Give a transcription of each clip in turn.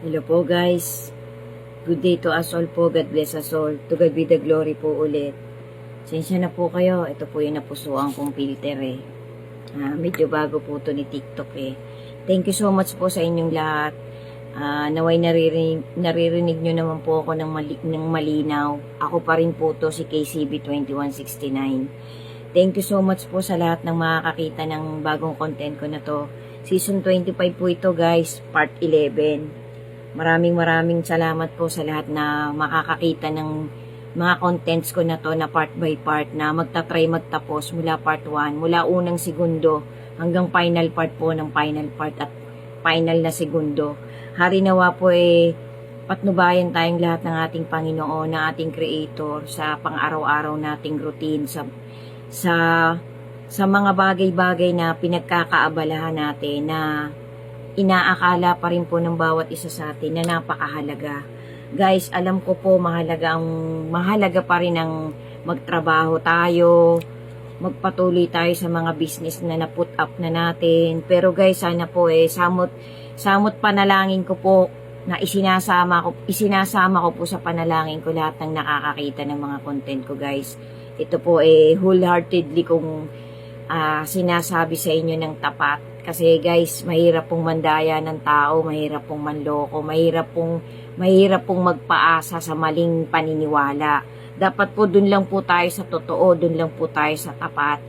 Hello po guys. Good day to us all po. God bless us all. To God be the glory po ulit. Sensya na po kayo. Ito po yung napusuan kong filter eh. Medyo bago po to ni TikTok eh. Thank you so much po sa inyong lahat. Naway naririnig nyo naman po ako ng malinaw. Ako pa rin po to si KCB 2169. Thank you so much po sa lahat ng makakakita ng bagong content ko na to. Season 25 po ito guys. Part 11. Maraming salamat po sa lahat na makakakita ng mga contents ko na to na part by part na magtapos mula part 1, mula unang segundo hanggang final part po ng final part at final na segundo. Hari nawa po patnubayan tayong lahat ng ating Panginoon, ng ating Creator sa pang-araw-araw nating routine, sa mga bagay-bagay na pinagkakaabalahan natin na inaakala pa rin po ng bawat isa sa atin na napakahalaga. Guys, alam ko po mahalaga pa rin ang magtrabaho tayo, magpatuloy tayo sa mga business na na-put up na natin. Pero guys, sana po samot panalangin ko po na isinasama ko po sa panalangin ko lahat ng nakakakita ng mga content ko guys. Ito po wholeheartedly kong sinasabi sa inyo ng tapat. Kasi guys, mahirap pong mandaya ng tao, mahirap pong manloko, mahirap pong magpaasa sa maling paniniwala. Dapat po dun lang po tayo sa totoo, dun lang po tayo sa tapat.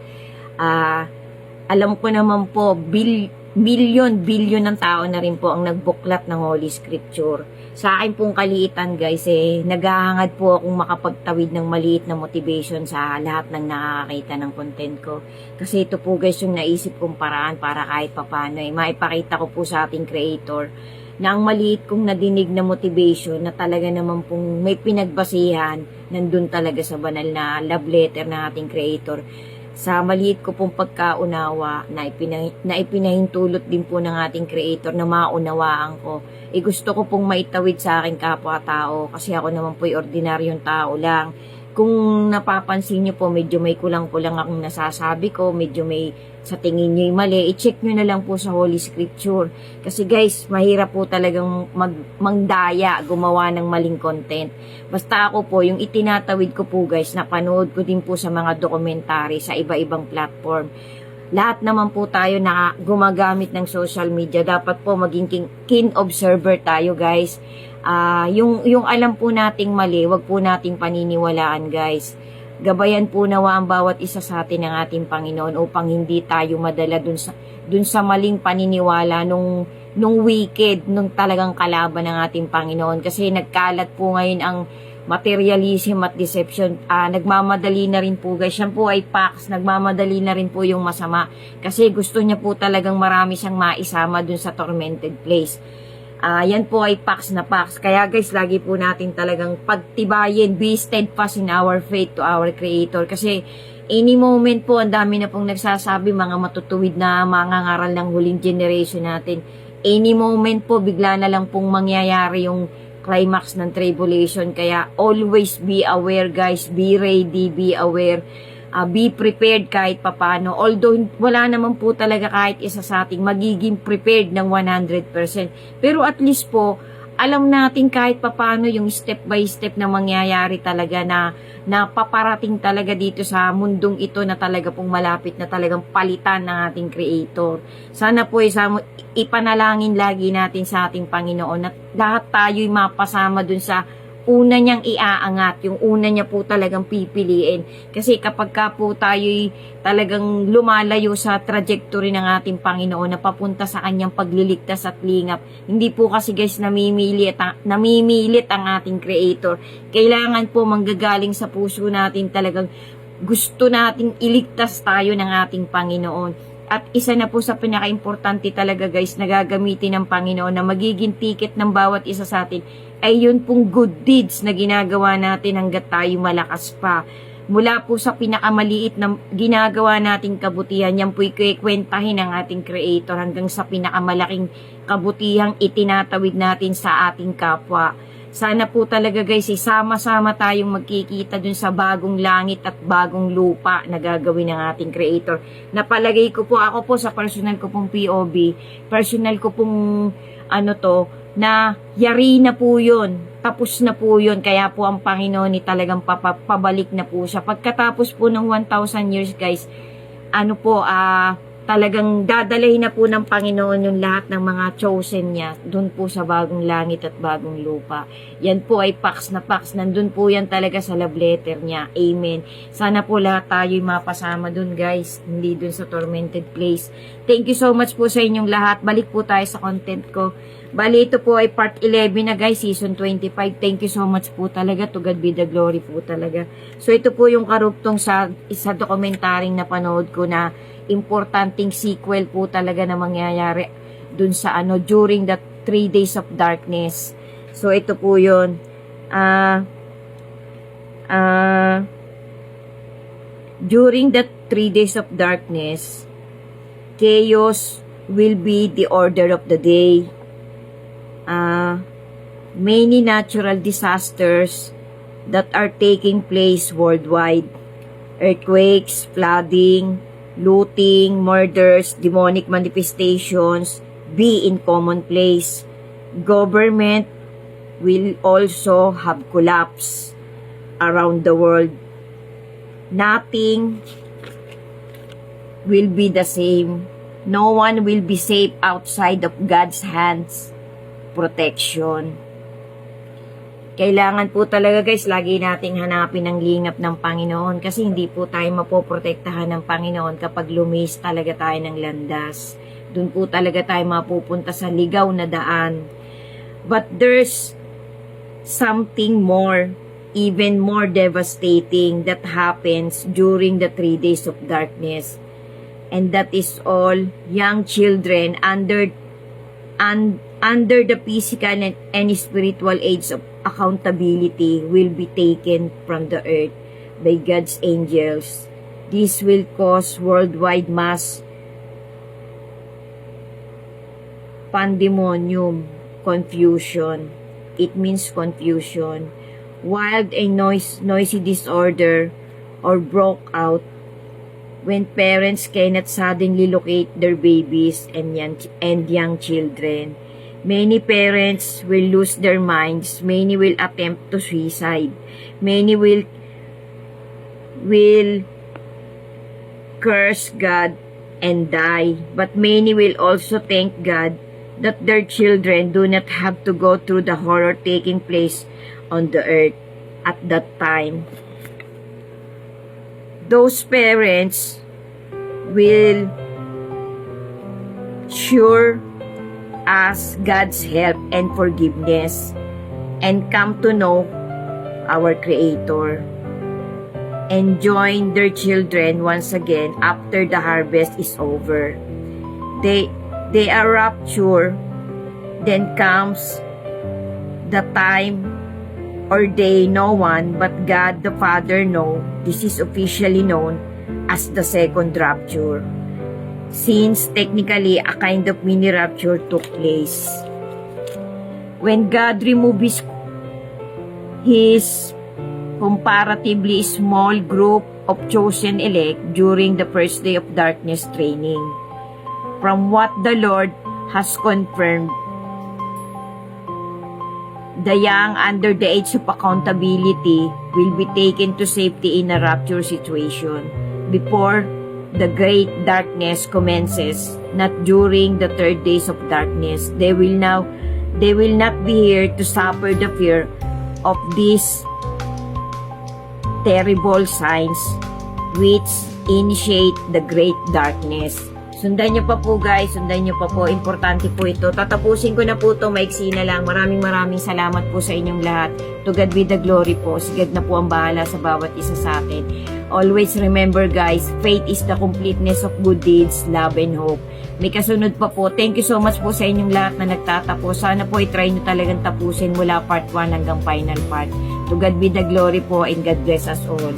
Alam ko naman po, bilyon ng tao na rin po ang nagbuklat ng Holy Scripture. Sa akin pong kaliitan guys, naghahangad po akong makapagtawid ng maliit na motivation sa lahat ng nakakita ng content ko. Kasi ito po guys yung naisip kong paraan para kahit papano maipakita ko po sa ating Creator na ang maliit kong nadinig na motivation na talaga naman pong may pinagbasihan nandun talaga sa banal na love letter ng ating Creator. Sa maliit ko pong pagkaunawa na ipinahintulot din po ng ating Creator na maunawaan ko, gusto ko pong maitawid sa aking kapwa-tao kasi ako naman po'y ordinaryong tao lang. Kung napapansin nyo po, medyo may kulang-kulang akong nasasabi ko, medyo may sa tingin nyo'y mali, i-check nyo na lang po sa Holy Scripture. Kasi guys, mahirap po talagang mangdaya, gumawa ng maling content. Basta ako po, yung itinatawid ko po guys, napanood ko din po sa mga dokumentary sa iba-ibang platform. Lahat naman po tayo na gumagamit ng social media, dapat po maging keen observer tayo guys. Yung alam po nating mali, wag po nating paniniwalaan guys. Gabayan po nawa ang bawat isa sa atin ng ating Panginoon upang hindi tayo madala dun sa maling paniniwala nung wicked, nung talagang kalaban ng ating Panginoon. Kasi nagkalat po ngayon ang materialism at deception. Nagmamadali na rin po guys. Yan po ay facts. Nagmamadali na rin po yung masama. Kasi gusto niya po talagang marami siyang maisama dun sa tormented place. Yan po ay facts na facts. Kaya guys, lagi po natin talagang pagtibayin, be steadfast in our faith to our Creator. Kasi any moment po, ang dami na pong nagsasabi, mga matutuwid na mga ngaral ng huling generation natin. Any moment po, bigla na lang pong mangyayari yung climax ng tribulation. Kaya always be aware guys, be ready, be aware. Be prepared kahit papano. Although wala naman po talaga kahit isa sa ating magiging prepared ng 100%. Pero at least po, alam natin kahit papano yung step by step na mangyayari talaga na paparating talaga dito sa mundong ito na talaga pong malapit na talagang palitan ng ating Creator. Sana po ipanalangin lagi natin sa ating Panginoon na lahat tayo'y mapasama dun sa una niyang iaangat, yung una niya po talagang pipiliin. Kasi kapag ka po tayo'y talagang lumalayo sa trajectory ng ating Panginoon na papunta sa kanyang pagliligtas at lingap, hindi po kasi guys namimilit ang ating Creator. Kailangan po manggagaling sa puso natin talagang gusto nating iligtas tayo ng ating Panginoon. At isa na po sa pinaka-importante talaga guys na gagamitin ng Panginoon na magiging ticket ng bawat isa sa atin ay yun pong good deeds na ginagawa natin hanggat tayo malakas pa. Mula po sa pinakamaliit na ginagawa nating kabutihan, yan po'y kikwentahin ng ating Creator hanggang sa pinakamalaking kabutihang itinatawid natin sa ating kapwa. Sana po talaga guys, sama-sama tayong magkikita dun sa bagong langit at bagong lupa na gagawin ng ating Creator. Napalagay ko po, ako po sa personal ko pong POV, personal ko pong na yari na po yun. Tapos na po yun. Kaya po ang Panginoon ni talagang pabalik na po siya. Pagkatapos po ng 1,000 years guys, talagang dadalhin na po ng Panginoon yung lahat ng mga chosen niya doon po sa bagong langit at bagong lupa. Yan po ay pax na pax. Nandun po yan talaga sa love letter niya. Amen. Sana po lahat tayo'y mapasama doon guys. Hindi doon sa tormented place. Thank you so much po sa inyong lahat. Balik po tayo sa content ko. Bali, ito po ay part 11 na guys, season 25. Thank you so much po talaga. To God be the glory po talaga. So, ito po yung karugtong sa dokumentaring na panood ko na importanteng sequel po talaga na mangyayari dun sa during the 3 days of darkness. So, ito po yun. During the 3 days of darkness, chaos will be the order of the day. Many natural disasters that are taking place worldwide. Earthquakes, flooding, looting, murders, demonic manifestations be in commonplace. Government will also have collapse around the world. Nothing will be the same. No one will be safe outside of God's hands. Protection. Kailangan po talaga guys, lagi nating hanapin ang lingap ng Panginoon kasi hindi po tayo mapoprotektahan ng Panginoon kapag lumis talaga tayo ng landas. Doon po talaga tayo mapupunta sa ligaw na daan. But there's something more, even more devastating that happens during the 3 days of darkness. And that is all young children under the physical and spiritual age of accountability will be taken from the earth by God's angels. This will cause worldwide mass pandemonium, confusion. It means confusion. Wild and noisy disorder or broke out when parents cannot suddenly locate their babies and young children. Many parents will lose their minds. Many will attempt to suicide. Many will curse God and die. But many will also thank God that their children do not have to go through the horror taking place on the earth at that time. Those parents will sure ask God's help and forgiveness and come to know our Creator and join their children once again after the harvest is over. They are raptured. Then comes the time or day no one but God the Father know. This is officially known as the second rapture, since technically a kind of mini rapture took place. When God removes his comparatively small group of chosen elect during the first day of darkness training, from what the Lord has confirmed, the young under the age of accountability will be taken to safety in a rapture situation before the great darkness commences, not during the 3 days of darkness. They will not be here to suffer the fear of these terrible signs which initiate the great darkness. Sundan nyo pa po guys, sundan nyo pa po. Importante po ito. Tatapusin ko na po ito, maiksi na lang. Maraming salamat po sa inyong lahat. To God be the glory po. Si God na po ang bahala sa bawat isa sa atin. Always remember guys, faith is the completeness of good deeds, love and hope. May kasunod pa po. Thank you so much po sa inyong lahat na nagtatapos. Sana po i-try nyo talagang tapusin mula part 1 hanggang final part. To God be the glory po and God bless us all.